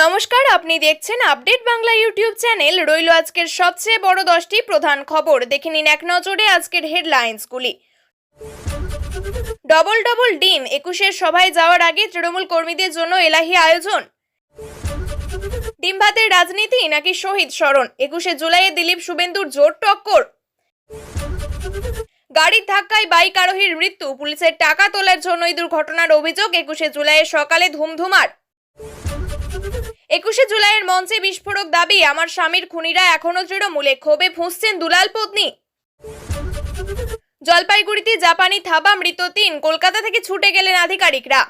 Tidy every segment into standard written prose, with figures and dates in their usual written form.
নমস্কার, আপনি দেখছেন আপডেট বাংলা ইউটিউব চ্যানেল। রইল আজকের সবচেয়ে বড় 10টি প্রধান খবর। দেখে নিন এক নজরে আজকের হেডলাইন্সগুলি। ডবল ডবল ডিম, 21-এর সভায় যাওয়ার আগে তৃণমূল কর্মীদের জন্য এলাহি আয়োজন। ডিম ভাতের রাজনীতি নাকি শহীদ স্মরণ, 21শে জুলাইয়ে দিলীপ শুভেন্দুর জোর টক্কর। গাড়ির ধাক্কায় বাইক আরোহীর মৃত্যু, পুলিশের টাকা তোলার জন্যই দুর্ঘটনার অভিযোগ। 21শে জুলাইয়ের সকালে ধুমধুমার। 21শে জুলাইয়ের মঞ্চে বিস্ফোরক দাবি, আমার স্বামীর খুনিরা এখনো তৃণমূলে, ক্ষোভে ফুঁসছেন দুলাল পত্নী। জলপাইগুড়িতে জাপানি থাবা, মৃত 3, কলকাতা থেকে ছুটে গেলেন আধিকারিকরা।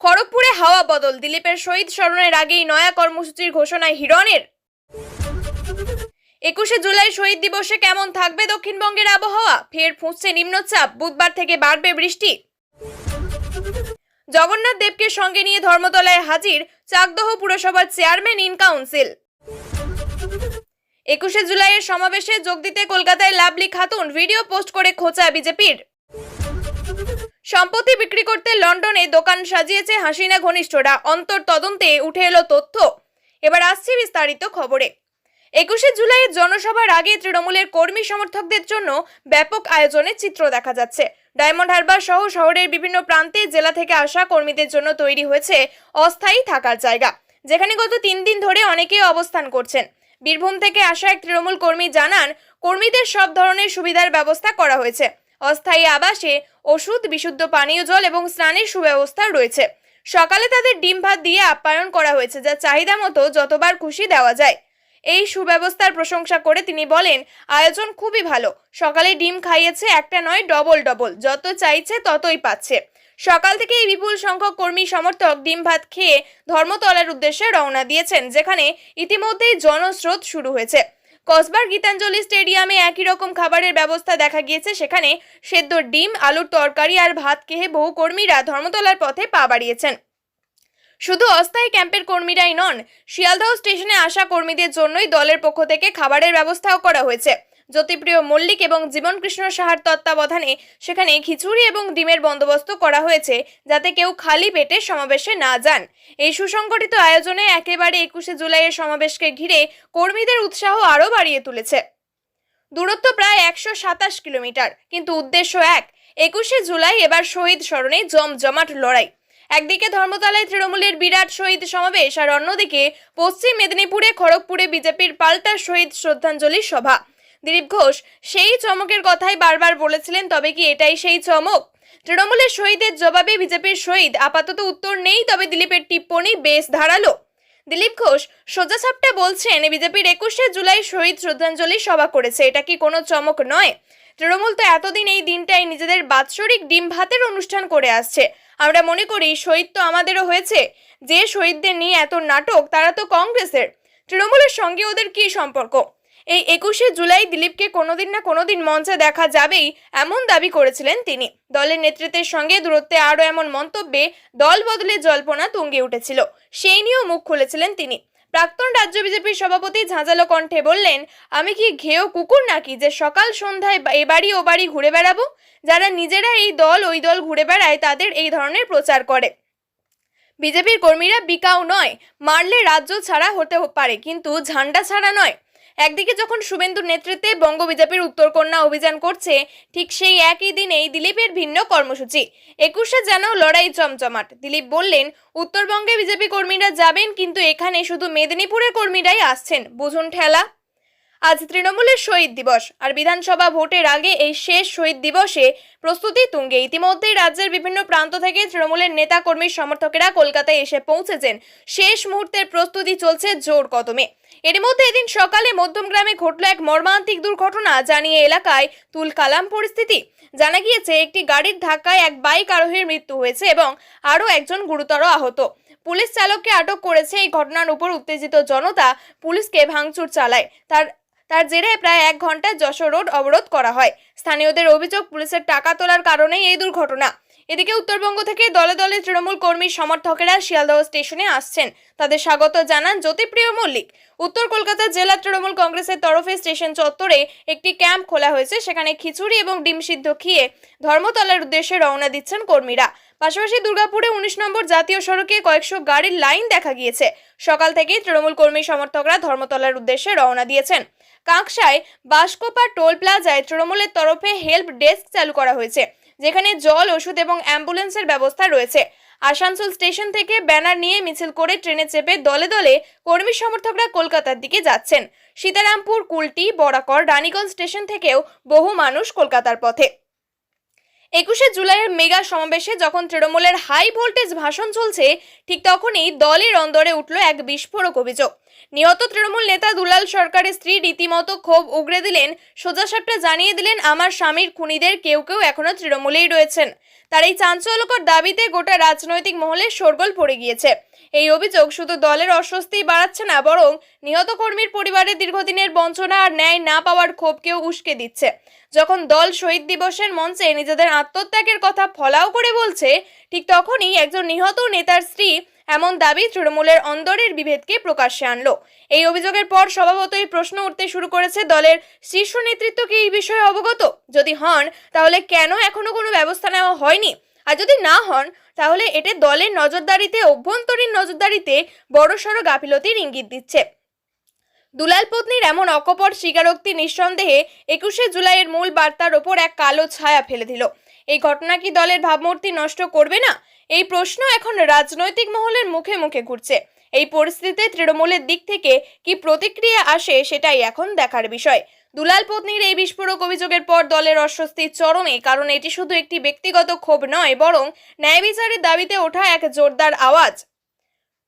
খড়গপুরে হাওয়া বদল, দিলীপের শহীদ স্মরণের আগেই নয়া কর্মসূচির ঘোষণায় হিরণের। 21শে জুলাই শহীদ দিবসে কেমন থাকবে দক্ষিণবঙ্গের আবহাওয়া, ফের ফুঁসছে নিম্নচাপ, বুধবার থেকে বাড়বে বৃষ্টি। জগন্নাথ দেবকে সঙ্গে নিয়ে ধর্মতলায় হাজির চাকদহ পুরসভার চেয়ারম্যান ইন কাউন্সিল। 21শে জুলাইয়ের সমাবেশে যোগ দিতে কলকাতায় লাভলি খাতুন, ভিডিও পোস্ট করে খোঁচা বিজেপির। সম্পত্তি বিক্রি করতে লন্ডনে দোকান সাজিয়েছে হাসিনা ঘনিষ্ঠরা, অন্তর তদন্তে উঠে এলো তথ্য। এবার আসছি বিস্তারিত খবরে। 21শে জুলাইয়ের জনসভার আগে তৃণমূলের কর্মী সমর্থকদের জন্য ব্যাপক আয়োজনের চিত্র দেখা যাচ্ছে। ডায়মন্ড হারবার সহ শহরের বিভিন্ন প্রান্তে জেলা থেকে আসা কর্মীদের জন্য তৈরি হয়েছে অস্থায়ী থাকার জায়গা, যেখানে গত 3 দিন ধরে অনেকেই অবস্থান করছেন। বীরভূম থেকে আসা এক তৃণমূল কর্মী জানান, কর্মীদের সব ধরনের সুবিধার ব্যবস্থা করা হয়েছে। অস্থায়ী আবাসে ওষুধ, বিশুদ্ধ পানীয় জল এবং স্নানের সুব্যবস্থা রয়েছে। সকালে তাদের ডিম ভাত দিয়ে আপ্যায়ন করা হয়েছে, যা চাহিদা মতো যতবার খুশি দেওয়া যায়। এই সুব্যবস্থার প্রশংসা করে তিনি বলেন, আয়োজন খুবই ভালো। সকালে ডিম খাইয়েছে, একটা নয় ডবল ডবল, যত চাইছে ততই পাচ্ছে। সকাল থেকে এই বিপুল সংখ্যক কর্মী সমর্থক ডিম ভাত খেয়ে ধর্মতলার উদ্দেশ্যে রওনা দিয়েছেন, যেখানে ইতিমধ্যেই জনস্রোত শুরু হয়েছে। কসবার গীতাঞ্জলি স্টেডিয়ামে একই রকম খাবারের ব্যবস্থা দেখা গিয়েছে। সেখানে সেদ্ধ ডিম, আলুর তরকারি আর ভাত খেয়ে বহু কর্মীরা ধর্মতলার পথে পা বাড়িয়েছেন। শুধু অস্থায়ী ক্যাম্পের কর্মীরাই নন, শিয়ালদহ স্টেশনে আসা কর্মীদের জন্যই দলের পক্ষ থেকে খাবারের ব্যবস্থাও করা হয়েছে। জ্যোতিপ্রিয় মল্লিক এবং জীবন কৃষ্ণ সাহার তত্ত্বাবধানে সেখানে খিচুড়ি এবং ডিমের বন্দোবস্ত করা হয়েছে, যাতে কেউ খালি পেটে সমাবেশে না যান। এই সুসংগঠিত আয়োজনে একেবারে 21শে জুলাইয়ের সমাবেশকে ঘিরে কর্মীদের উৎসাহ আরও বাড়িয়ে তুলেছে। দূরত্ব প্রায় 127 কিলোমিটার, কিন্তু উদ্দেশ্য এক। 21শে জুলাই এবার শহীদ স্মরণে জমজমাট লড়াই। একদিকে ধর্মতলায় তৃণমূলের বিরাট শহীদ সমাবেশ, আর অন্যদিকে পশ্চিম মেদিনীপুরে খড়গপুরে বিজেপির পাল্টা শহীদ শ্রদ্ধাঞ্জলি সভা। দিলীপ ঘোষ সেই চমকের কথাই বারবার বলেছিলেন, তবে কি এটাই সেই চমক? তৃণমূলের শহীদের জবাবে বিজেপির শহীদ আপাতত উত্তর নেই, তবে দিলীপের টিপ্পনি বেশ ধারালো। দিলীপ ঘোষ সোজাসাপটা বলছেন, বিজেপির 21শে জুলাই শহীদ শ্রদ্ধাঞ্জলি সভা করেছে, এটা কি কোনো চমক নয়? তৃণমূল তো এতদিন এই দিনটাই নিজেদের বাৎসরিক ডিম ভাতের অনুষ্ঠান করে আসছে। আমরা মনে করি শহীদ তো আমাদেরও হয়েছে। যে শহীদদের নিয়ে এত নাটক, তারা তো কংগ্রেসের। তৃণমূলের সঙ্গে ওদের কি সম্পর্ক? এই 21শে জুলাই দিলীপকে কোনোদিন না কোনোদিন মঞ্চে দেখা যাবেই, এমন দাবি করেছিলেন তিনি। দলের নেতৃত্বের সঙ্গে দূরত্বে আরও এমন মন্তব্যে দল বদলে জল্পনা তুঙ্গে উঠেছিল, সেই নিয়েও মুখ খুলেছিলেন তিনি। প্রাক্তন রাজ্য বিজেপির সভাপতি ঝাঁঝালো কণ্ঠে বললেন, আমি কি ঘেয় কুকুর নাকি যে সকাল সন্ধ্যায় এ বাড়ি ও বাড়ি ঘুরে বেড়াবো? যারা নিজেরা এই দল ওই দল ঘুরে বেড়ায়, তাদের এই ধরনের প্রচার করে। বিজেপির কর্মীরা বিকাউ নয়, মারলে রাজ্য ছাড়া হতে পারে, কিন্তু ঝান্ডা ছাড়া নয়। একদিকে যখন শুভেন্দুর নেতৃত্বে বঙ্গ বিজেপির উত্তরকন্যা অভিযান করছে, ঠিক সেই একই দিনেই দিলীপের ভিন্ন কর্মসূচি। 21শে যেন লড়াই জমজমাট। দিলীপ বললেন, উত্তরবঙ্গে বিজেপি কর্মীরা যাবেন, কিন্তু এখানে শুধু মেদিনীপুরের কর্মীরাই আসছেন, বুঝুন ঠেলা। আজ তৃণমূলের শহীদ দিবস, আর বিধানসভা ভোটের আগে এই শেষ শহীদ দিবসে প্রস্তুতি তুঙ্গে। ইতিমধ্যেই রাজ্যের বিভিন্ন প্রান্ত থেকে তৃণমূলের নেতা কর্মী সমর্থকেরা কলকাতায় এসে পৌঁছেছেন। শেষ মুহূর্তের প্রস্তুতি চলছে জোর কদমে। এর মধ্যে এদিন সকালে মধ্যমগ্রামে ঘটল এক মর্মান্তিক দুর্ঘটনা, জানিয়ে এলাকায় তুলকালাম পরিস্থিতি। জানা গিয়েছে, একটি গাড়ির ধাক্কায় এক বাইক আরোহীর মৃত্যু হয়েছে এবং আরও একজন গুরুতর আহত। পুলিশ চালককে আটক করেছে। এই ঘটনার উপর উত্তেজিত জনতা পুলিশকে ভাঙচুর চালায়। তার জেরে প্রায় 1 ঘন্টা যশোর রোড অবরোধ করা হয়। স্থানীয়দের অভিযোগ, পুলিশের টাকা তোলার কারণেই এই দুর্ঘটনা। এদিকে উত্তরবঙ্গ থেকে দলে দলে তৃণমূল কর্মী সমর্থকেরা শিয়ালদহ স্টেশনে আসছেন। তাদের স্বাগত জানান জ্যোতিপ্রিয় মল্লিক। উত্তর কলকাতা জেলা তৃণমূল কংগ্রেসের তরফে স্টেশন চত্বরে একটি ক্যাম্প খোলা হয়েছে। সেখানে খিচুড়ি এবং ডিম সিদ্ধ খেয়ে ধর্মতলার উদ্দেশ্যে রওনা দিচ্ছেন কর্মীরা। পাশাপাশি দুর্গাপুরে 19 নম্বর জাতীয় সড়কে কয়েকশো গাড়ির লাইন দেখা গিয়েছে। সকাল থেকেই তৃণমূল কর্মী সমর্থকরা ধর্মতলার উদ্দেশ্যে রওনা দিয়েছেন। কাঁকসায় বাসকোপা টোল প্লাজায় তৃণমূলের তরফে হেল্প ডেস্ক চালু করা হয়েছে, যেখানে জল, ওষুধ এবং অ্যাম্বুলেন্সের ব্যবস্থা রয়েছে। আসানসোল স্টেশন থেকে ব্যানার নিয়ে মিছিল করে ট্রেনে চেপে দলে দলে কর্মী সমর্থকরা কলকাতার দিকে যাচ্ছেন। সীতারামপুর, কুলটি, বরাকর, রানীগঞ্জ স্টেশন থেকেও বহু মানুষ কলকাতার পথে। 21শে জুলাইয়ের মেগা সমাবেশে যখন তৃণমূলের হাই ভোল্টেজ ভাষণ চলছে, ঠিক তখনই দলের অন্দরে উঠল এক বিস্ফোরক অভিযোগ। নিহত তৃণমূল নেতা দুলাল সরকারের স্ত্রী রীতিমতো ক্ষোভ উগরে দিলেন, সোজাসাপটা জানিয়ে দিলেন, আমার স্বামীর খুনিদের কেউ কেউ এখনো তৃণমূলেই রয়েছেন। তার এই চাঞ্চল্যকর দাবিতে গোটা রাজনৈতিক মহলে শোরগোল পড়ে গিয়েছে। এই অভিযোগ শুধু দলের অস্বস্তি বাড়াচ্ছে না, বরং নিহত কর্মীর পরিবারের দীর্ঘদিনের বঞ্চনা আর ন্যায় না পাওয়ার ক্ষোভকেও উস্কে দিচ্ছে। যখন দল শহীদ দিবসের মঞ্চে নিজেদের আত্মত্যাগের কথা ফলাও করে বলছে, ঠিক তখনই একজন নিহত নেতার স্ত্রী এমন দাবি তৃণমূলের অন্দরের বিভেদকে প্রকাশ্যে আনলো। এই অভিযোগের পর স্বভাবতই প্রশ্ন উঠতে শুরু করেছে, দলের শীর্ষ নেতৃত্ব কি এই বিষয়ে অবগত? যদি হন, তাহলে কেন এখনো কোনো ব্যবস্থা নেওয়া হয়নি? আর যদি না হন, তাহলে এটা দলের নজরদারিতে, অভ্যন্তরীণ নজরদারিতে বড়সড় গাফিলতির ইঙ্গিত দিচ্ছে। দুলাল পত্নীর এমন অকপট স্বীকারোক্তি নিঃসন্দেহে 21শে জুলাইয়ের মূল বার্তার ওপর এক কালো ছায়া ফেলে দিল। এই ঘটনা কি দলের ভাবমূর্তি নষ্ট করবে না? এই প্রশ্ন এখন রাজনৈতিক মহলের মুখে মুখে ঘুরছে। এই পরিস্থিতিতে তৃণমূলের দিক থেকে কি প্রতিক্রিয়া আসে, সেটাই এখন দেখার বিষয়। দুলাল পত্নীর এই বিস্ফোরক অভিযোগের পর দলের অস্বস্তি চরমে, কারণ এটি শুধু একটি ব্যক্তিগত ক্ষোভ নয়, বরং ন্যায় বিচারের দাবিতে ওঠা এক জোরদার আওয়াজ।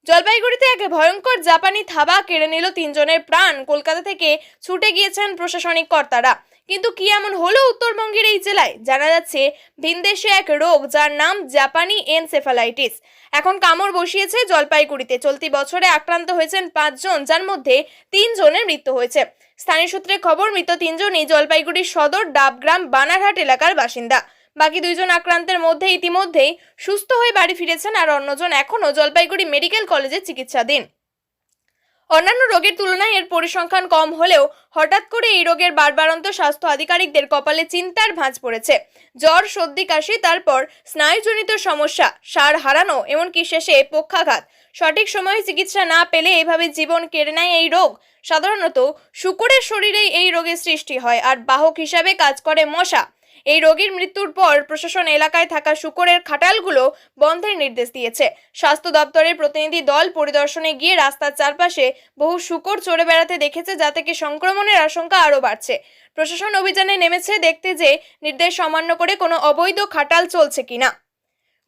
জলপাইগুড়িতে এক ভয়ঙ্কর জাপানি থাবা কেড়ে নিল 3 জনের প্রাণ। কলকাতা থেকে ছুটে গিয়েছেন প্রশাসনিক কর্তারা। কিন্তু কি এমন হলো উত্তরবঙ্গের এই জেলায়? জানা যাচ্ছে, ভিনদেশে এক রোগ, যার নাম জাপানি এনসেফালাইটিস, এখন কামড় বসিয়েছে জলপাইগুড়িতে। চলতি বছরে আক্রান্ত হয়েছেন 5 জন, যার মধ্যে 3 জনের মৃত্যু হয়েছে। স্থানীয় সূত্রে খবর, মৃত 3 জনই জলপাইগুড়ির সদর ডাবগ্রাম বানারহাট এলাকার বাসিন্দা। বাকি 2 জন আক্রান্তের মধ্যে ইতিমধ্যেই সুস্থ হয়ে বাড়ি ফিরেছেন, আর অন্যজন এখনও জলপাইগুড়ি মেডিকেল কলেজে চিকিৎসাধীন। অন্যান্য রোগের তুলনায় এর পরিসংখ্যান কম হলেও হঠাৎ করে এই রোগের বাড়বাড়ন্ত স্বাস্থ্য আধিকারিকদের কপালে চিন্তার ভাঁজ পড়েছে। জ্বর, সর্দি, কাশি, তারপর স্নায়ুজনিত সমস্যা, সার হারানো, এমনকি শেষে পক্ষাঘাত। সঠিক সময়ে চিকিৎসা না পেলে এভাবে জীবন কেড়ে নেয় এই রোগ। সাধারণত শূকরের শরীরেই এই রোগের সৃষ্টি হয়, আর বাহক হিসাবে কাজ করে মশা। এই রোগীর মৃত্যুর পর প্রশাসন এলাকায় থাকা শূকরের খাটালগুলো বন্ধের নির্দেশ দিয়েছে। স্বাস্থ্য দপ্তরের প্রতিনিধি দল পরিদর্শনে গিয়ে রাস্তার চারপাশে বহু শূকর চড়ে বেড়াতে দেখেছে, যা থেকে সংক্রমণের আশঙ্কা আরও বাড়ছে। প্রশাসন অভিযানে নেমেছে দেখতে যে নির্দেশ অমান্য করে কোনো অবৈধ খাটাল চলছে কিনা।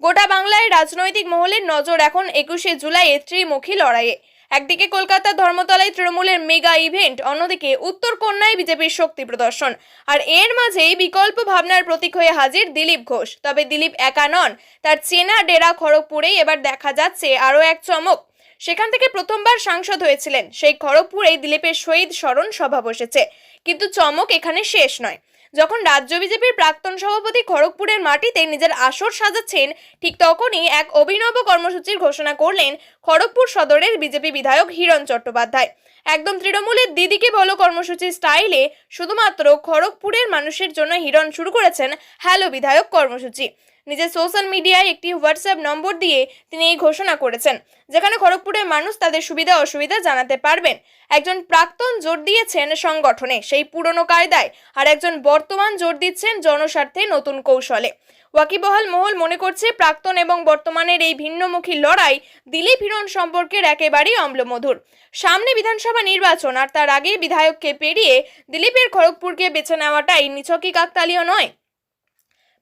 গোটা বাংলায় রাজনৈতিক মহলের নজর এখন 21শে জুলাইয়ের ত্রিমুখী লড়াইয়ে। একদিকে কলকাতার ধর্মতলায় তৃণমূলের মেগা ইভেন্ট, অন্যদিকে উত্তর কন্যায় বিজেপির শক্তি প্রদর্শন। আর এর মাঝেই বিকল্প ভাবনার প্রতীক হয়ে হাজির দিলীপ ঘোষ। তবে দিলীপ একা নন, তার চেনা ডেরা খড়গপুরেই এবার দেখা যাচ্ছে আরও এক চমক। সেখান থেকে প্রথমবার সাংসদ হয়েছিলেন, সেই খড়গপুরেই দিলীপের শহীদ স্মরণ সভা বসেছে। কিন্তু চমক এখানে শেষ নয়। যখন রাজ্য বিজেপির প্রাক্তন সভাপতি খড়গপুরের মাটিতে নিজের আসর সাজাচ্ছেন, ঠিক তখনই এক অভিনব কর্মসূচির ঘোষণা করলেন খড়গপুর সদরের বিজেপি বিধায়ক হিরণ চট্টোপাধ্যায়। একদম তৃণমূলের দিদিকে বলো কর্মসূচির স্টাইলে শুধুমাত্র খড়গপুরের মানুষের জন্য হিরণ শুরু করেছেন হ্যালো বিধায়ক কর্মসূচি। নিজের সোশ্যাল মিডিয়ায় একটি হোয়াটসঅ্যাপ নম্বর দিয়ে তিনি এই ঘোষণা করেছেন, যেখানে খড়গপুরের মানুষ তাদের সুবিধা অসুবিধা জানাতে পারবেন। একজন প্রাক্তন জোর দিয়েছেন সংগঠনে, সেই পুরনো কায়দায়, আর একজন বর্তমান জোর দিচ্ছেন জনস্বার্থে নতুন কৌশলে। ওয়াকিবহাল মহল মনে করছে, প্রাক্তন এবং বর্তমানের এই ভিন্নমুখী লড়াই দিলীপ হিরণ সম্পর্কের একেবারেই অম্লমধুর। সামনে বিধানসভা নির্বাচন, আর তার আগে বিধায়ককে পেরিয়ে দিলীপের খড়গপুরকে বেছে নেওয়াটাই নিছকই কাকতালীয় নয়।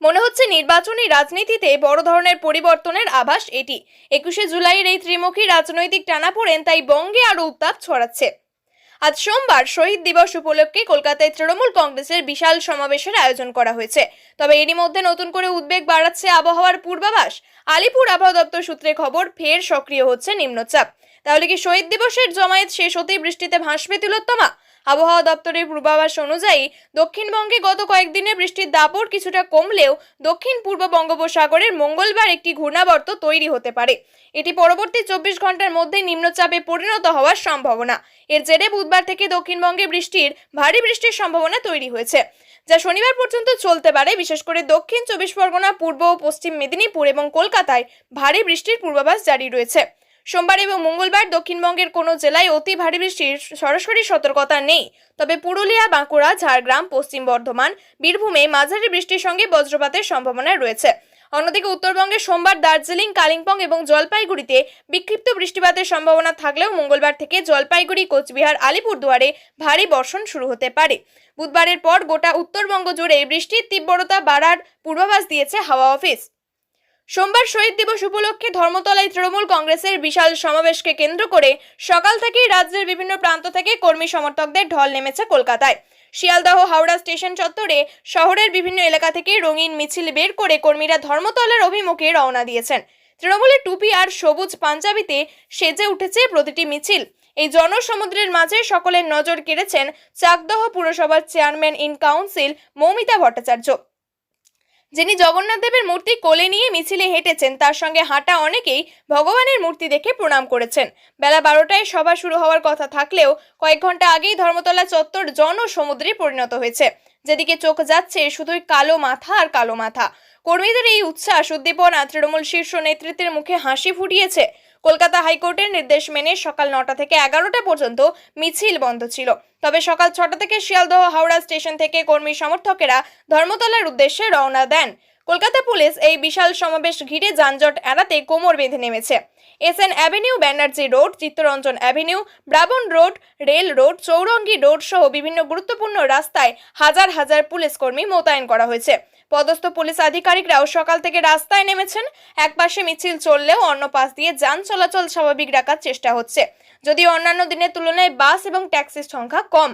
মনে হচ্ছে নির্বাচনী রাজনীতিতে বড় ধরনের পরিবর্তনের আভাস এটি। 21শে জুলাইয়ের এই ত্রিমুখী রাজনৈতিক টানাপোড়েন তাই বঙ্গে আরও উত্তাপ ছড়াচ্ছে। আজ সোমবার শহীদ দিবস উপলক্ষে কলকাতায় তৃণমূল কংগ্রেসের বিশাল সমাবেশের আয়োজন করা হয়েছে। তবে এরই মধ্যে নতুন করে উদ্বেগ বাড়াচ্ছে আবহাওয়ার পূর্বাভাস। আলিপুর আবহাওয়া দপ্তর সূত্রে খবর, ফের সক্রিয় হচ্ছে নিম্নচাপ। তাহলে কি শহীদ দিবসের জমায়েত শেষ হতেই বৃষ্টিতে ভাসবে তিলোত্তমা? আবহাওয়া দপ্তরের পূর্বাভাস অনুযায়ী দক্ষিণবঙ্গে গত কয়েকদিনে বৃষ্টির দাপট কিছুটা কমলেও দক্ষিণ পূর্ব বঙ্গোপসাগরের মঙ্গলবার একটি ঘূর্ণাবর্ত তৈরি হতে পারে। এটি পরবর্তী 24 ঘন্টার মধ্যে নিম্নচাপে পরিণত হওয়ার সম্ভাবনা। এর জেরে বুধবার থেকে দক্ষিণবঙ্গে ভারী বৃষ্টির সম্ভাবনা তৈরি হয়েছে। যা শনিবার পর্যন্ত চলতে পারে। বিশেষ করে দক্ষিণ 24 পরগনা, পূর্ব ও পশ্চিম মেদিনীপুর এবং কলকাতায় ভারী বৃষ্টির পূর্বাভাস জারি রয়েছে। সোমবার এবং মঙ্গলবার দক্ষিণবঙ্গের কোনো জেলায় অতি ভারী বৃষ্টির সরাসরি সতর্কতা নেই, তবে পুরুলিয়া, বাঁকুড়া, ঝাড়গ্রাম, পশ্চিম বর্ধমান, বীরভূমে মাঝারি বৃষ্টির সঙ্গে বজ্রপাতের সম্ভাবনা রয়েছে। অন্যদিকে উত্তরবঙ্গে সোমবার দার্জিলিং, কালিম্পং এবং জলপাইগুড়িতে বিক্ষিপ্ত বৃষ্টিপাতের সম্ভাবনা থাকলেও মঙ্গলবার থেকে জলপাইগুড়ি, কোচবিহার, আলিপুরদুয়ারে ভারী বর্ষণ শুরু হতে পারে। বুধবারের পর গোটা উত্তরবঙ্গ জুড়ে বৃষ্টির তীব্রতা বাড়ার পূর্বাভাস দিয়েছে হাওয়া অফিস। সোমবার শহীদ দিবস উপলক্ষে ধর্মতলায় তৃণমূল কংগ্রেসের বিশাল সমাবেশকে কেন্দ্র করে সকাল থেকেই রাজ্যের বিভিন্ন প্রান্ত থেকে কর্মী সমর্থকদের ঢল নেমেছে কলকাতায়। শিয়ালদহ, হাওড়া স্টেশন চত্বরে শহরের বিভিন্ন এলাকা থেকে রঙিন মিছিল বের করে কর্মীরা ধর্মতলার অভিমুখে রওনা দিয়েছেন। তৃণমূলের টুপি আর সবুজ পাঞ্জাবিতে সেজে উঠেছে প্রতিটি মিছিল। এই জনসমুদ্রের মাঝে সকলের নজর কেড়েছেন চাকদহ পুরসভার chairman in council Moumita Bhattacharya, যিনি জগন্নাথ দেবের মূর্তি কোলে নিয়ে মিছিলে হেঁটেছেন। তার সঙ্গে হাঁটা অনেকেই ভগবানের মূর্তি দেখে প্রণাম করেছেন। বেলা 12টায় সভা শুরু হওয়ার কথা থাকলেও কয়েক ঘন্টা আগেই ধর্মতলা চত্বর জনসমুদ্রে পরিণত হয়েছে। যেদিকে চোখ যাচ্ছে শুধুই কালো মাথা আর কালো মাথা। কর্মীদের এই উচ্ছ্বাস উদ্দীপনা তৃণমূল শীর্ষ নেতৃত্বের মুখে হাসি ফুটিয়েছে। কলকাতা হাইকোর্টের নির্দেশ মেনে সকাল 9টা থেকে 11টা পর্যন্ত মিছিল বন্ধ ছিল। তবে সকাল 6টা থেকে শিয়ালদহ, হাওড়া স্টেশন থেকে কর্মী সমর্থকেরা ধর্মতলার উদ্দেশ্যে রওনা দেন। কলকাতা পুলিশ এই বিশাল সমাবেশ ঘিরে যানজট এড়াতে কোমর বেঁধে নেমেছে। SN avenue, Banerjee road, Chittaranjan avenue, Brabourne road, rail road, Chowringhee road সহ বিভিন্ন গুরুত্বপূর্ণ রাস্তায় হাজার হাজার পুলিশ কর্মী মোতায়েন করা হয়েছে। পদস্থ পুলিশ আধিকারিকরাও সকাল থেকে রাস্তায় নেমেছেন। এক পাশে মিছিল চললেও অন্য পাশ দিয়ে যান চলাচল স্বাভাবিক রাখার চেষ্টা হচ্ছে, যদিও অন্যান্য দিনের তুলনায় বাস এবং ট্যাক্সির সংখ্যা কম।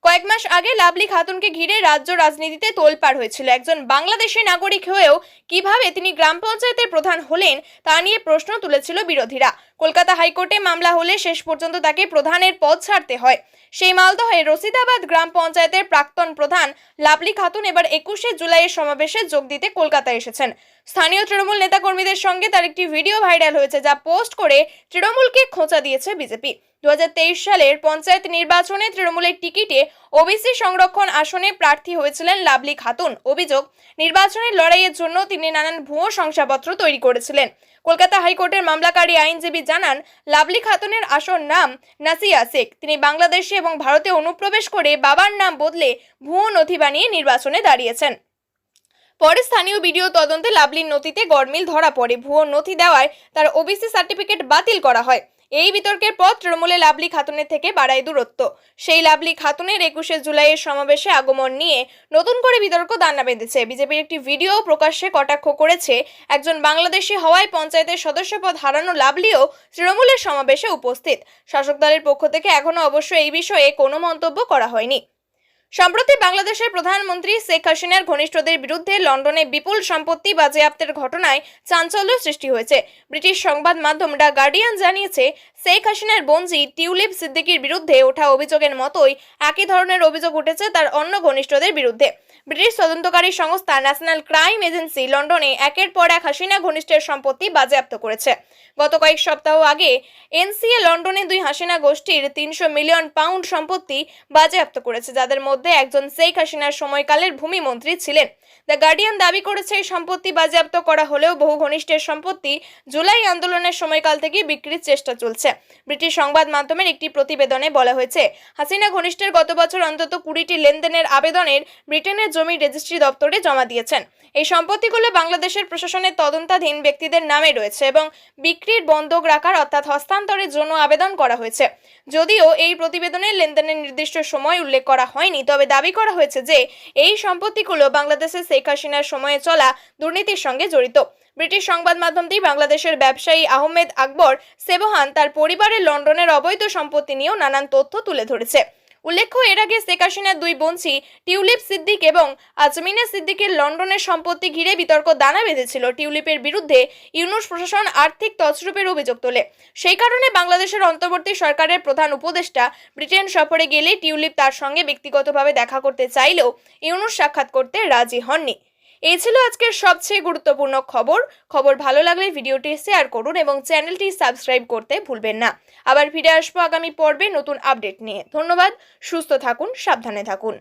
কয়েক মাস আগে লাভলি খাতুনকে ঘিরে রাজ্য রাজনীতিতে তোলপাড় হয়েছিল। একজন বাংলাদেশি নাগরিক হয়েও কিভাবে তিনি গ্রাম পঞ্চায়েতের প্রধান হলেন তা নিয়ে প্রশ্ন তুলেছিল বিরোধীরা। কলকাতা হাইকোর্টে মামলা হলে শেষ পর্যন্ত তাকে প্রধানের পদ ছাড়তে হয়। সেই মালদহের রশিদাবাদ গ্রাম পঞ্চায়েতের প্রাক্তন প্রধান লাভলি খাতুন এবার 21শে জুলাইয়ের সমাবেশে যোগ দিতে কলকাতায় এসেছেন। স্থানীয় তৃণমূল নেতাকর্মীদের সঙ্গে তার একটি ভিডিও ভাইরাল হয়েছে, যা পোস্ট করে তৃণমূলকে খোঁচা দিয়েছে বিজেপি। 2023 সালের পঞ্চায়েত নির্বাচনে তৃণমূলের টিকিটে ওবিসি সংরক্ষণ আসনে প্রার্থী হয়েছিলেন লাভলি খাতুন। অভিযোগ, নির্বাচনের লড়াইয়ের জন্য তিনি নানান ভুয়ো শংসাপত্র তৈরি করেছিলেন। কলকাতা হাইকোর্টের মামলাকারী আইনজীবী জানান, লাভলি খাতুনের আসল নাম নাসিয়া শেখ। তিনি বাংলাদেশে এবং ভারতে অনুপ্রবেশ করে বাবার নাম বদলে ভুয়ো নথি বানিয়ে নির্বাচনে দাঁড়িয়েছেন। পরে স্থানীয় ভিডিও তদন্তে লাভলির নথিতে গরমিল ধরা পড়ে। ভুয়ো নথি দেওয়ায় তার ওবিসি সার্টিফিকেট বাতিল করা হয়। এই বিতর্কের পর তৃণমূলে লাভলি খাতুনের থেকে বাড়ায় দূরত্ব। সেই লাভলি খাতুনের 21শে জুলাইয়ের সমাবেশে আগমন নিয়ে নতুন করে বিতর্ক দানা বেঁধেছে। বিজেপির একটি ভিডিও প্রকাশ্যে কটাক্ষ করেছে, একজন বাংলাদেশি হওয়ায় পঞ্চায়েতের সদস্যপদ হারানো লাভলিও তৃণমূলের সমাবেশে উপস্থিত। শাসক দলের পক্ষ থেকে এখনো অবশ্য এই বিষয়ে কোনো মন্তব্য করা হয়নি। সম্প্রতি বাংলাদেশের প্রধানমন্ত্রী শেখ হাসিনার ঘনিষ্ঠদের বিরুদ্ধে লন্ডনে বিপুল সম্পত্তি বাজেয়াপ্তের ঘটনায় চাঞ্চল্য সৃষ্টি হয়েছে। ব্রিটিশ সংবাদ মাধ্যম দ্য গার্ডিয়ান জানিয়েছে, শেখ হাসিনার বোনঝি টিউলিপ সিদ্দিকির বিরুদ্ধে ওঠা অভিযোগের মতোই একই ধরনের অভিযোগ উঠেছে তার অন্য ঘনিষ্ঠদের বিরুদ্ধে। ব্রিটিশ তদন্তকারী সংস্থা ন্যাশনাল ক্রাইম এজেন্সি লন্ডনে একের পর এক হাসিনা ঘনিষ্ঠের সম্পত্তি বাজেয়াপ্ত করেছে। গত কয়েক সপ্তাহ আগে এনসিএ লন্ডনে দুই হাসিনা গোষ্ঠীর 300 মিলিয়ন পাউন্ড সম্পত্তি বাজেয়াপ্ত করেছে, যাদের মধ্যে একজন শেখ হাসিনার সময়কালের ভূমিমন্ত্রী ছিলেন। দ্য গার্ডিয়ান দাবি করেছে, এই সম্পত্তি বাজেয়াপ্ত করা হলেও বহু ঘনিষ্ঠের সম্পত্তি জুলাই আন্দোলনের সময়কাল থেকে বিক্রির চেষ্টা চলছে। ব্রিটিশ সংবাদ মাধ্যমের একটি প্রতিবেদনে বলা হয়েছে, হাসিনা ঘনিষ্ঠের গত বছর অন্তত 20টি লেনদেনের আবেদনের ব্রিটেনের জমি রেজিস্ট্রি দপ্তরে জমা দিয়েছেন। এই সম্পত্তিগুলো বাংলাদেশের প্রশাসনের তদন্তাধীন ব্যক্তিদের নামে রয়েছে এবং বিক্রির বন্ধক রাখার অর্থাৎ হস্তান্তরের জন্য আবেদন করা হয়েছে। যদিও এই প্রতিবেদনে লেনদেনের নির্দিষ্ট সময় উল্লেখ করা হয়নি, তবে দাবি করা হয়েছে যে এই সম্পত্তিগুলো বাংলাদেশের শেখ হাসিনার সময়ে চলা দুর্নীতির সঙ্গে জড়িত। ব্রিটিশ সংবাদ মাধ্যমটি বাংলাদেশের ব্যবসায়ী আহমেদ আকবর সেবহান তার পরিবারের লন্ডনের অবৈধ সম্পত্তি নিয়েও নানান তথ্য তুলে ধরেছে। উল্লেখ্য, এর আগে শেখ হাসিনার দুই বোনঝি টিউলিপ সিদ্দিক এবং আজমিনা সিদ্দিকের লন্ডনের সম্পত্তি ঘিরে বিতর্ক দানা বেঁধেছিল। টিউলিপের বিরুদ্ধে ইউনূস প্রশাসন আর্থিক তছরূপের অভিযোগ তোলে। সেই কারণে বাংলাদেশের অন্তর্বর্তী সরকারের প্রধান উপদেষ্টা ব্রিটেন সফরে গেলে টিউলিপ তার সঙ্গে ব্যক্তিগতভাবে দেখা করতে চাইলেও ইউনূস সাক্ষাৎ করতে রাজি হননি। এই ছিল আজকের সবচেয়ে গুরুত্বপূর্ণ খবর ভালো লাগলে ভিডিওটি শেয়ার করুন এবং চ্যানেলটি সাবস্ক্রাইব করতে ভুলবেন না। আবার ফিরে আসবো আগামী পর্বে নতুন আপডেট নিয়ে। ধন্যবাদ, সুস্থ থাকুন, সাবধানে থাকুন।